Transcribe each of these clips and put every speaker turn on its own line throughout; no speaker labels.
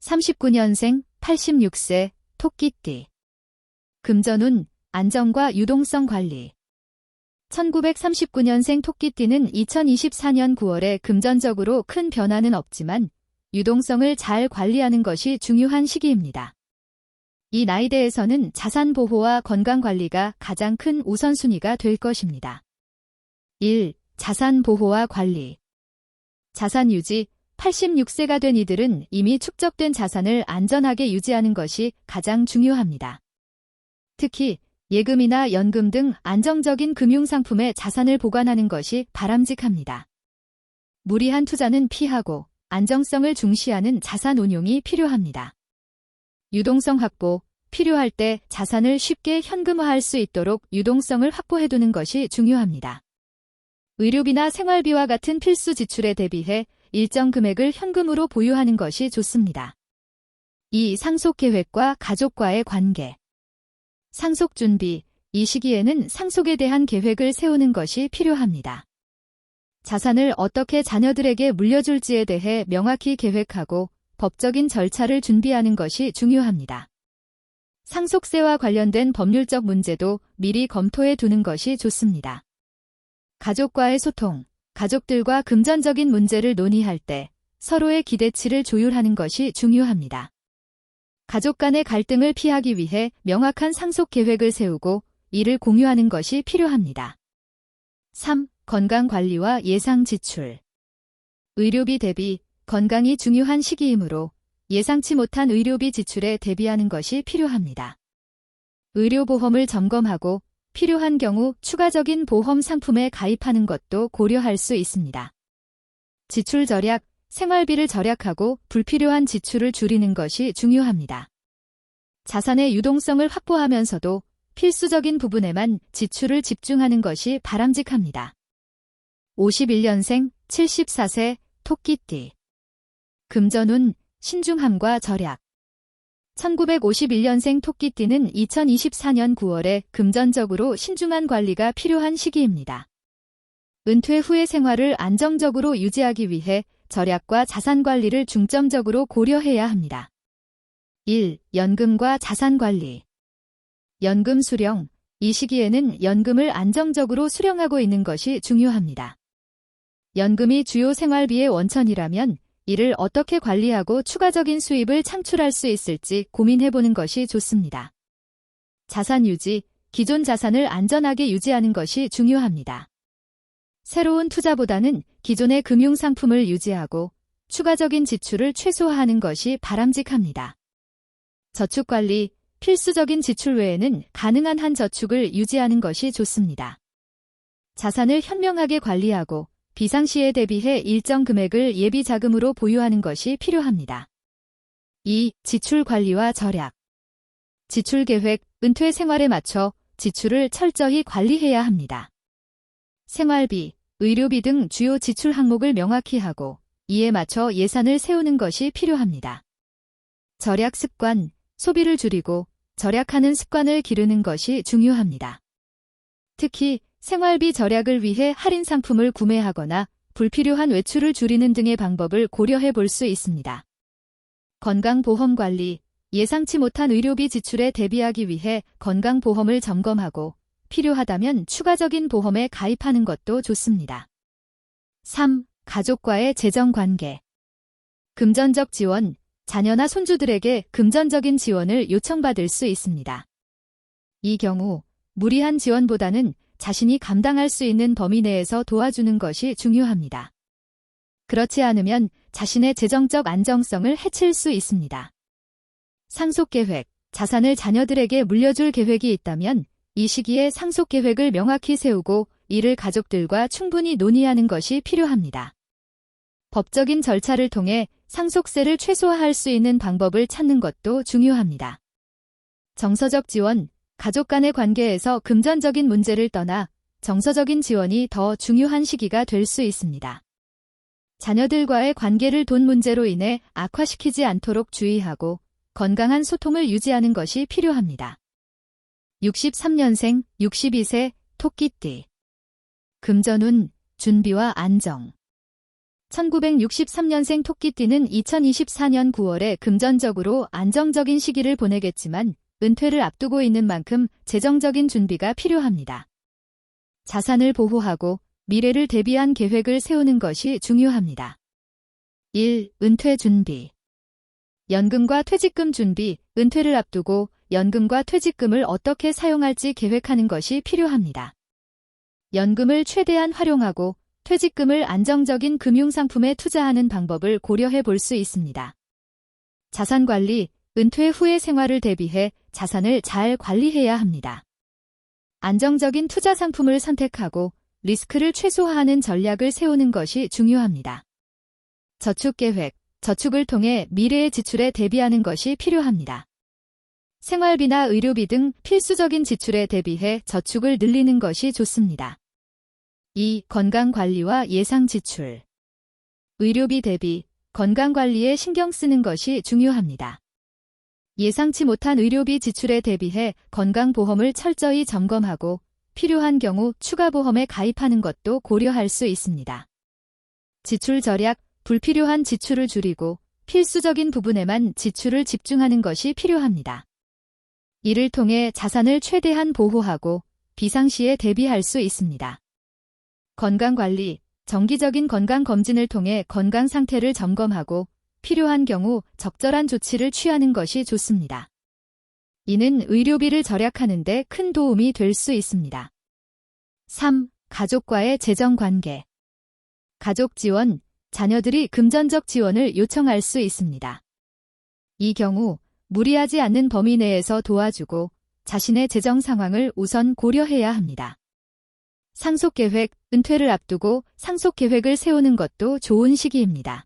39년생 86세 토끼띠. 금전운, 안정과 유동성 관리. 1939년생 토끼띠는 2024년 9월에 금전적으로 큰 변화는 없지만 유동성을 잘 관리하는 것이 중요한 시기입니다. 이 나이대에서는 자산 보호와 건강 관리가 가장 큰 우선순위가 될 것입니다. 1. 자산 보호와 관리. 자산 유지. 86세가 된 이들은 이미 축적된 자산을 안전하게 유지하는 것이 가장 중요합니다. 특히 예금이나 연금 등 안정적인 금융상품에 자산을 보관하는 것이 바람직합니다. 무리한 투자는 피하고 안정성을 중시하는 자산 운용이 필요합니다. 유동성 확보. 필요할 때 자산을 쉽게 현금화할 수 있도록 유동성을 확보해두는 것이 중요합니다. 의료비나 생활비와 같은 필수 지출에 대비해 일정 금액을 현금으로 보유하는 것이 좋습니다. 2. 상속계획과 가족과의 관계. 상속준비. 이 시기에는 상속에 대한 계획을 세우는 것이 필요합니다. 자산을 어떻게 자녀들에게 물려줄지에 대해 명확히 계획하고 법적인 절차를 준비하는 것이 중요합니다. 상속세와 관련된 법률적 문제도 미리 검토해 두는 것이 좋습니다. 가족과의 소통. 가족들과 금전적인 문제를 논의할 때 서로의 기대치를 조율하는 것이 중요합니다. 가족 간의 갈등을 피하기 위해 명확한 상속 계획을 세우고 이를 공유하는 것이 필요합니다. 3. 건강관리와 예상 지출. 의료비 대비. 건강이 중요한 시기이므로 예상치 못한 의료비 지출에 대비하는 것이 필요합니다. 의료보험을 점검하고 필요한 경우 추가적인 보험 상품에 가입하는 것도 고려할 수 있습니다. 지출 절약. 생활비를 절약하고 불필요한 지출을 줄이는 것이 중요합니다. 자산의 유동성을 확보하면서도 필수적인 부분에만 지출을 집중하는 것이 바람직합니다. 51년생 74세 토끼띠. 금전운, 신중함과 절약. 1951년생 토끼띠는 2024년 9월에 금전적으로 신중한 관리가 필요한 시기입니다. 은퇴 후의 생활을 안정적으로 유지하기 위해 절약과 자산 관리를 중점적으로 고려해야 합니다. 1. 연금과 자산 관리. 연금 수령. 이 시기에는 연금을 안정적으로 수령하고 있는 것이 중요합니다. 연금이 주요 생활비의 원천이라면 이를 어떻게 관리하고 추가적인 수입을 창출할 수 있을지 고민해보는 것이 좋습니다. 자산 유지. 기존 자산을 안전하게 유지하는 것이 중요합니다. 새로운 투자보다는 기존의 금융상품을 유지하고 추가적인 지출을 최소화하는 것이 바람직합니다. 저축관리. 필수적인 지출 외에는 가능한 한 저축을 유지하는 것이 좋습니다. 자산을 현명하게 관리하고 비상시에 대비해 일정 금액을 예비 자금으로 보유하는 것이 필요합니다. 2. 지출 관리와 절약. 지출 계획. 은퇴 생활에 맞춰 지출을 철저히 관리해야 합니다. 생활비, 의료비 등 주요 지출 항목을 명확히 하고 이에 맞춰 예산을 세우는 것이 필요합니다. 절약 습관. 소비를 줄이고 절약하는 습관을 기르는 것이 중요합니다. 특히 생활비 절약을 위해 할인 상품을 구매하거나 불필요한 외출을 줄이는 등의 방법을 고려해 볼 수 있습니다. 건강보험 관리. 예상치 못한 의료비 지출에 대비하기 위해 건강보험을 점검하고 필요하다면 추가적인 보험에 가입하는 것도 좋습니다. 3. 가족과의 재정관계. 금전적 지원. 자녀나 손주들에게 금전적인 지원을 요청받을 수 있습니다. 이 경우 무리한 지원보다는 자신이 감당할 수 있는 범위 내에서 도와주는 것이 중요합니다. 그렇지 않으면 자신의 재정적 안정성을 해칠 수 있습니다. 상속계획. 자산을 자녀들에게 물려줄 계획이 있다면 이 시기에 상속계획을 명확히 세우고 이를 가족들과 충분히 논의하는 것이 필요합니다. 법적인 절차를 통해 상속세를 최소화할 수 있는 방법을 찾는 것도 중요합니다. 정서적 지원. 가족 간의 관계에서 금전적인 문제를 떠나 정서적인 지원이 더 중요한 시기가 될 수 있습니다. 자녀들과의 관계를 돈 문제로 인해 악화시키지 않도록 주의하고 건강한 소통을 유지하는 것이 필요합니다. 63년생 62세 토끼띠. 금전운, 준비와 안정. 1963년생 토끼띠는 2024년 9월에 금전적으로 안정적인 시기를 보내겠지만 은퇴를 앞두고 있는 만큼 재정적인 준비가 필요합니다. 자산을 보호하고 미래를 대비한 계획을 세우는 것이 중요합니다. 1. 은퇴 준비. 연금과 퇴직금 준비. 은퇴를 앞두고 연금과 퇴직금을 어떻게 사용할지 계획하는 것이 필요합니다. 연금을 최대한 활용하고 퇴직금을 안정적인 금융상품에 투자하는 방법을 고려해 볼 수 있습니다. 자산관리. 은퇴 후의 생활을 대비해 자산을 잘 관리해야 합니다. 안정적인 투자 상품을 선택하고 리스크를 최소화하는 전략을 세우는 것이 중요합니다. 저축계획. 저축을 통해 미래의 지출에 대비하는 것이 필요합니다. 생활비나 의료비 등 필수적인 지출에 대비해 저축을 늘리는 것이 좋습니다. 2. 건강관리와 예상 지출. 의료비 대비, 건강관리에 신경 쓰는 것이 중요합니다. 예상치 못한 의료비 지출에 대비해 건강보험을 철저히 점검하고 필요한 경우 추가 보험에 가입하는 것도 고려할 수 있습니다. 지출 절약, 불필요한 지출을 줄이고 필수적인 부분에만 지출을 집중하는 것이 필요합니다. 이를 통해 자산을 최대한 보호하고 비상시에 대비할 수 있습니다. 건강관리, 정기적인 건강검진을 통해 건강 상태를 점검하고 필요한 경우 적절한 조치를 취하는 것이 좋습니다. 이는 의료비를 절약하는 데 큰 도움이 될 수 있습니다. 3. 가족과의 재정관계. 가족 지원, 자녀들이 금전적 지원을 요청할 수 있습니다. 이 경우 무리하지 않는 범위 내에서 도와주고 자신의 재정 상황을 우선 고려해야 합니다. 상속계획, 은퇴를 앞두고 상속계획을 세우는 것도 좋은 시기입니다.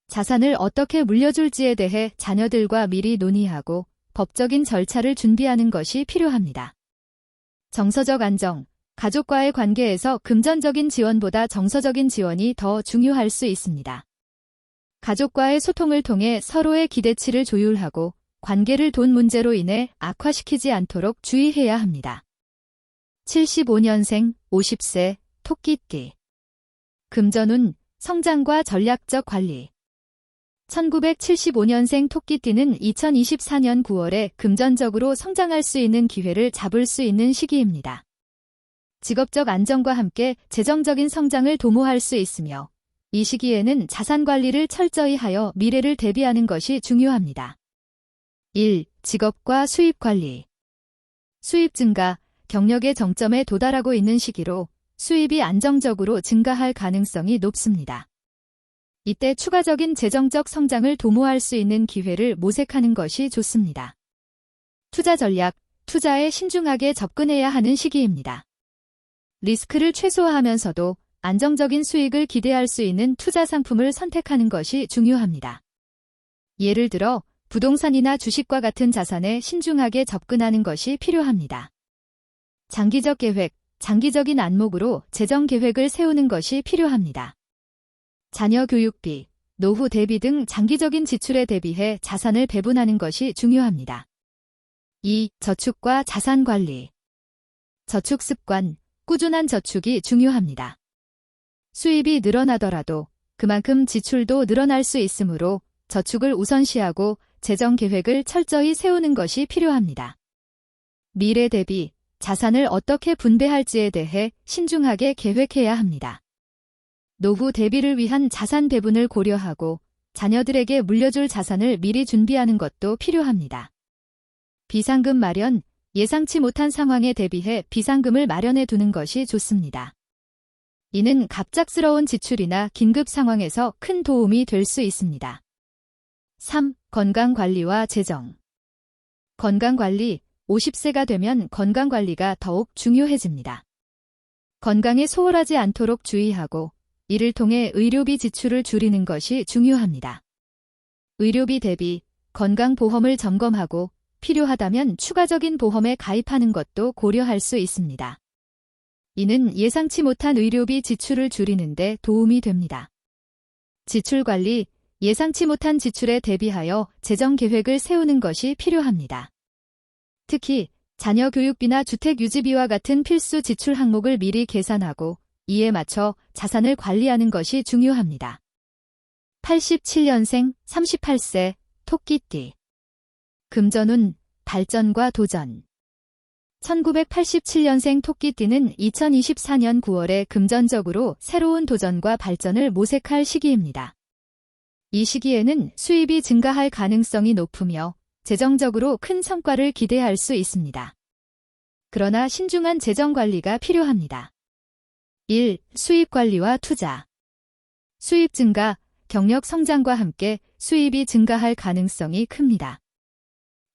자산을 어떻게 물려줄지에 대해 자녀들과 미리 논의하고 법적인 절차를 준비하는 것이 필요합니다. 정서적 안정, 가족과의 관계에서 금전적인 지원보다 정서적인 지원이 더 중요할 수 있습니다. 가족과의 소통을 통해 서로의 기대치를 조율하고 관계를 돈 문제로 인해 악화시키지 않도록 주의해야 합니다. 75년생, 50세, 토끼띠. 금전운, 성장과 전략적 관리. 1975년생 토끼띠는 2024년 9월에 금전적으로 성장할 수 있는 기회를 잡을 수 있는 시기입니다. 직업적 안정과 함께 재정적인 성장을 도모할 수 있으며 이 시기에는 자산 관리를 철저히 하여 미래를 대비하는 것이 중요합니다. 1. 직업과 수입 관리. 수입 증가, 경력의 정점에 도달하고 있는 시기로 수입이 안정적으로 증가할 가능성이 높습니다. 이때 추가적인 재정적 성장을 도모할 수 있는 기회를 모색하는 것이 좋습니다. 투자 전략, 투자에 신중하게 접근해야 하는 시기입니다. 리스크를 최소화하면서도 안정적인 수익을 기대할 수 있는 투자 상품을 선택하는 것이 중요합니다. 예를 들어 부동산이나 주식과 같은 자산에 신중하게 접근하는 것이 필요합니다. 장기적 계획, 장기적인 안목으로 재정 계획을 세우는 것이 필요합니다. 자녀 교육비, 노후 대비 등 장기적인 지출에 대비해 자산을 배분하는 것이 중요합니다. 2. 저축과 자산 관리. 저축 습관, 꾸준한 저축이 중요합니다. 수입이 늘어나더라도 그만큼 지출도 늘어날 수 있으므로 저축을 우선시하고 재정 계획을 철저히 세우는 것이 필요합니다. 미래 대비, 자산을 어떻게 분배할지에 대해 신중하게 계획해야 합니다. 노후 대비를 위한 자산 배분을 고려하고 자녀들에게 물려줄 자산을 미리 준비하는 것도 필요합니다. 비상금 마련, 예상치 못한 상황에 대비해 비상금을 마련해 두는 것이 좋습니다. 이는 갑작스러운 지출이나 긴급 상황에서 큰 도움이 될 수 있습니다. 3. 건강관리와 재정. 건강관리, 50세가 되면 건강관리가 더욱 중요해집니다. 건강에 소홀하지 않도록 주의하고 이를 통해 의료비 지출을 줄이는 것이 중요합니다. 의료비 대비, 건강보험을 점검하고 필요하다면 추가적인 보험에 가입하는 것도 고려할 수 있습니다. 이는 예상치 못한 의료비 지출을 줄이는 데 도움이 됩니다. 지출관리, 예상치 못한 지출에 대비하여 재정 계획을 세우는 것이 필요합니다. 특히 자녀 교육비나 주택 유지비와 같은 필수 지출 항목을 미리 계산하고 이에 맞춰 자산을 관리하는 것이 중요합니다. 87년생 38세 토끼띠. 금전운, 발전과 도전. 1987년생 토끼띠는 2024년 9월에 금전적으로 새로운 도전과 발전을 모색할 시기입니다. 이 시기에는 수입이 증가할 가능성이 높으며 재정적으로 큰 성과를 기대할 수 있습니다. 그러나 신중한 재정 관리가 필요합니다. 1. 수입 관리와 투자. 수입 증가, 경력 성장과 함께 수입이 증가할 가능성이 큽니다.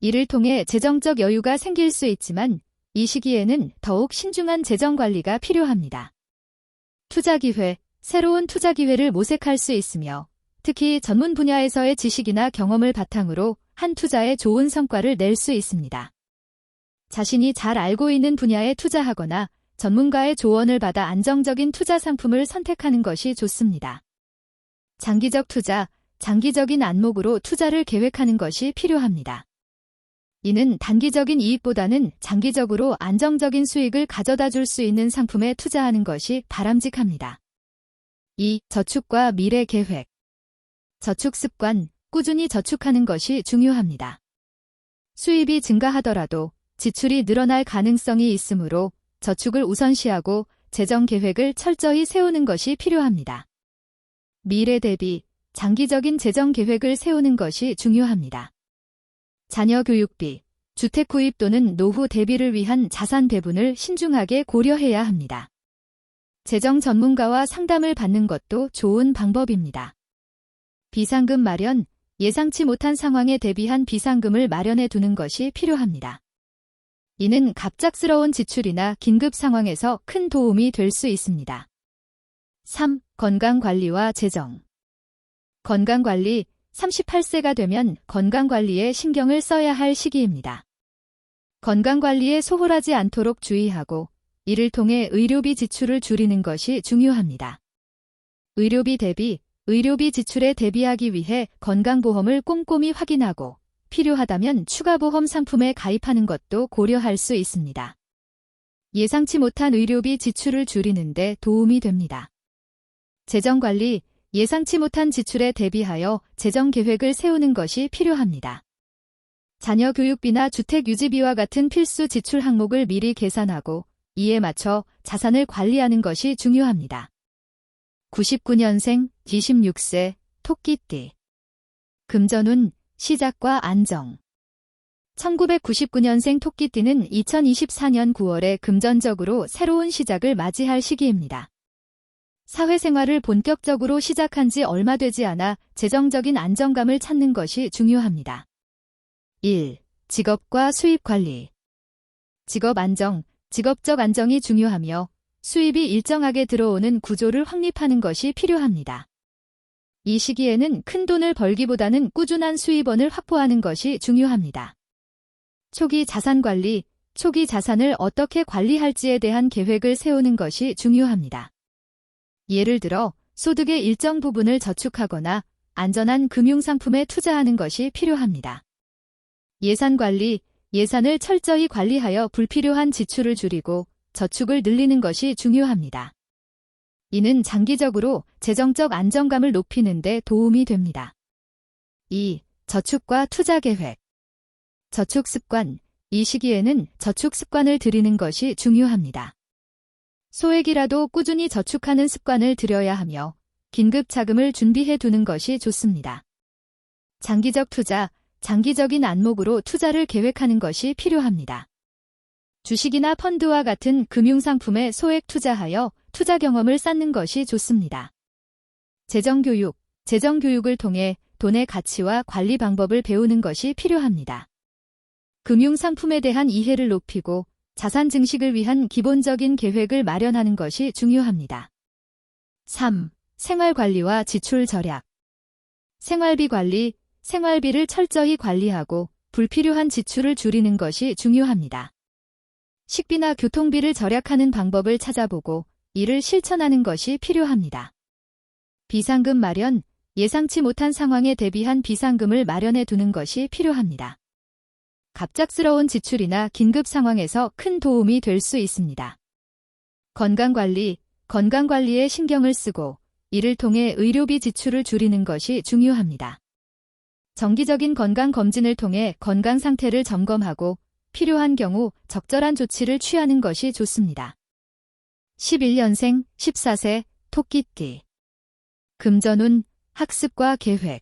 이를 통해 재정적 여유가 생길 수 있지만 이 시기에는 더욱 신중한 재정 관리가 필요합니다. 투자 기회, 새로운 투자 기회를 모색할 수 있으며 특히 전문 분야에서의 지식이나 경험을 바탕으로 한 투자에 좋은 성과를 낼 수 있습니다. 자신이 잘 알고 있는 분야에 투자하거나 전문가의 조언을 받아 안정적인 투자 상품을 선택하는 것이 좋습니다. 장기적 투자, 장기적인 안목으로 투자를 계획하는 것이 필요합니다. 이는 단기적인 이익보다는 장기적으로 안정적인 수익을 가져다 줄 수 있는 상품에 투자하는 것이 바람직합니다. 2. 저축과 미래 계획. 저축 습관, 꾸준히 저축하는 것이 중요합니다. 수입이 증가하더라도 지출이 늘어날 가능성이 있으므로 저축을 우선시하고 재정 계획을 철저히 세우는 것이 필요합니다. 미래 대비, 장기적인 재정 계획을 세우는 것이 중요합니다. 자녀 교육비, 주택 구입 또는 노후 대비를 위한 자산 배분을 신중하게 고려해야 합니다. 재정 전문가와 상담을 받는 것도 좋은 방법입니다. 비상금 마련, 예상치 못한 상황에 대비한 비상금을 마련해 두는 것이 필요합니다. 이는 갑작스러운 지출이나 긴급 상황에서 큰 도움이 될 수 있습니다. 3. 건강관리와 재정. 건강관리, 38세가 되면 건강관리에 신경을 써야 할 시기입니다. 건강관리에 소홀하지 않도록 주의하고 이를 통해 의료비 지출을 줄이는 것이 중요합니다. 의료비 대비, 의료비 지출에 대비하기 위해 건강보험을 꼼꼼히 확인하고 필요하다면 추가보험 상품에 가입하는 것도 고려할 수 있습니다. 예상치 못한 의료비 지출을 줄이는 데 도움이 됩니다. 재정관리, 예상치 못한 지출에 대비하여 재정 계획을 세우는 것이 필요합니다. 자녀 교육비나 주택 유지비와 같은 필수 지출 항목을 미리 계산하고 이에 맞춰 자산을 관리하는 것이 중요합니다. 99년생 26세 토끼띠. 금전운, 시작과 안정. 1999년생 토끼띠는 2024년 9월에 금전적으로 새로운 시작을 맞이할 시기입니다. 사회생활을 본격적으로 시작한 지 얼마 되지 않아 재정적인 안정감을 찾는 것이 중요합니다. 1. 직업과 수입 관리. 직업 안정, 직업적 안정이 중요하며 수입이 일정하게 들어오는 구조를 확립하는 것이 필요합니다. 이 시기에는 큰 돈을 벌기보다는 꾸준한 수입원을 확보하는 것이 중요합니다. 초기 자산 관리, 초기 자산을 어떻게 관리할지에 대한 계획을 세우는 것이 중요합니다. 예를 들어 소득의 일정 부분을 저축하거나 안전한 금융상품에 투자하는 것이 필요합니다. 예산 관리, 예산을 철저히 관리하여 불필요한 지출을 줄이고 저축을 늘리는 것이 중요합니다. 이는 장기적으로 재정적 안정감을 높이는 데 도움이 됩니다. 2. 저축과 투자 계획. 저축 습관, 이 시기에는 저축 습관을 들이는 것이 중요합니다. 소액이라도 꾸준히 저축하는 습관을 들여야 하며 긴급 자금을 준비해 두는 것이 좋습니다. 장기적 투자, 장기적인 안목으로 투자를 계획하는 것이 필요합니다. 주식이나 펀드와 같은 금융상품에 소액 투자하여 투자 경험을 쌓는 것이 좋습니다. 재정교육, 재정교육을 통해 돈의 가치와 관리 방법을 배우는 것이 필요합니다. 금융상품에 대한 이해를 높이고 자산 증식을 위한 기본적인 계획을 마련하는 것이 중요합니다. 3. 생활관리와 지출 절약. 생활비 관리, 생활비를 철저히 관리하고 불필요한 지출을 줄이는 것이 중요합니다. 식비나 교통비를 절약하는 방법을 찾아보고 이를 실천하는 것이 필요합니다. 비상금 마련, 예상치 못한 상황에 대비한 비상금을 마련해 두는 것이 필요합니다. 갑작스러운 지출이나 긴급 상황에서 큰 도움이 될 수 있습니다. 건강관리, 건강관리에 신경을 쓰고 이를 통해 의료비 지출을 줄이는 것이 중요합니다. 정기적인 건강검진을 통해 건강 상태를 점검하고 필요한 경우 적절한 조치를 취하는 것이 좋습니다. 11년생 14세 토끼띠. 금전운, 학습과 계획.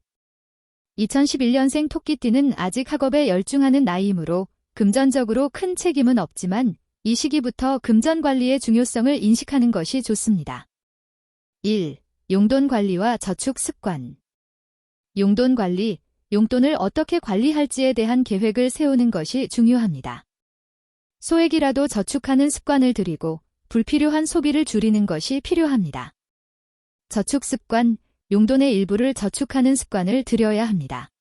2011년생 토끼띠는 아직 학업에 열중하는 나이이므로 금전적으로 큰 책임은 없지만 이 시기부터 금전 관리의 중요성을 인식하는 것이 좋습니다. 1. 용돈 관리와 저축 습관. 용돈 관리, 용돈을 어떻게 관리할지에 대한 계획을 세우는 것이 중요합니다. 소액이라도 저축하는 습관을 들이고 불필요한 소비를 줄이는 것이 필요합니다. 저축 습관, 용돈의 일부를 저축하는 습관을 들여야 합니다.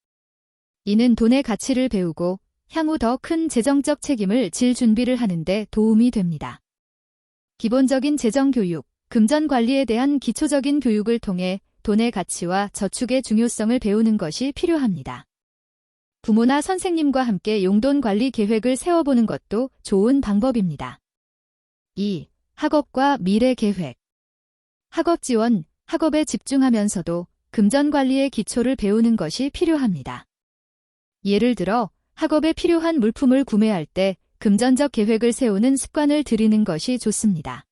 이는 돈의 가치를 배우고 향후 더 큰 재정적 책임을 질 준비를 하는 데 도움이 됩니다. 기본적인 재정 교육, 금전 관리에 대한 기초적인 교육을 통해 돈의 가치와 저축의 중요성을 배우는 것이 필요합니다. 부모나 선생님과 함께 용돈 관리 계획을 세워보는 것도 좋은 방법입니다. 2. 학업과 미래 계획. 학업 지원, 학업에 집중하면서도 금전 관리의 기초를 배우는 것이 필요합니다. 예를 들어 학업에 필요한 물품을 구매할 때 금전적 계획을 세우는 습관을 들이는 것이 좋습니다.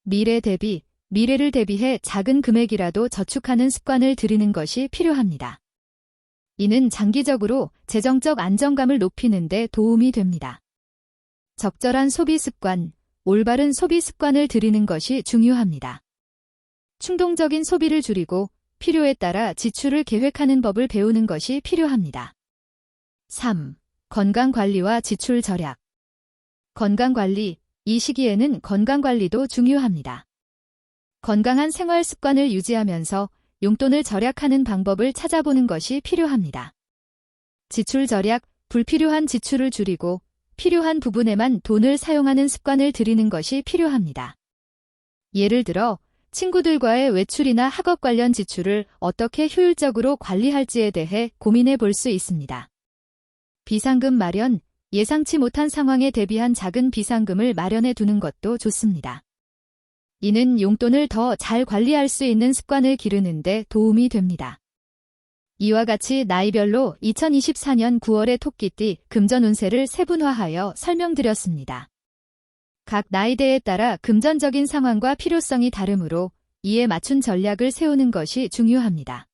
미래 대비, 미래를 대비해 작은 금액이라도 저축하는 습관을 들이는 것이 필요합니다. 이는 장기적으로 재정적 안정감을 높이는 데 도움이 됩니다. 적절한 소비 습관, 올바른 소비 습관을 들이는 것이 중요합니다. 충동적인 소비를 줄이고 필요에 따라 지출을 계획하는 법을 배우는 것이 필요합니다. 3. 건강관리와 지출 절약. 건강관리, 이 시기에는 건강관리도 중요합니다. 건강한 생활 습관을 유지하면서 용돈을 절약하는 방법을 찾아보는 것이 필요합니다. 지출 절약, 불필요한 지출을 줄이고 필요한 부분에만 돈을 사용하는 습관을 들이는 것이 필요합니다. 예를 들어 친구들과의 외출이나 학업 관련 지출을 어떻게 효율적으로 관리할지에 대해 고민해 볼 수 있습니다. 비상금 마련, 예상치 못한 상황에 대비한 작은 비상금을 마련해 두는 것도 좋습니다. 이는 용돈을 더 잘 관리할 수 있는 습관을 기르는 데 도움이 됩니다. 이와 같이 나이별로 2024년 9월의 토끼띠 금전 운세를 세분화하여 설명드렸습니다. 각 나이대에 따라 금전적인 상황과 필요성이 다르므로 이에 맞춘 전략을 세우는 것이 중요합니다.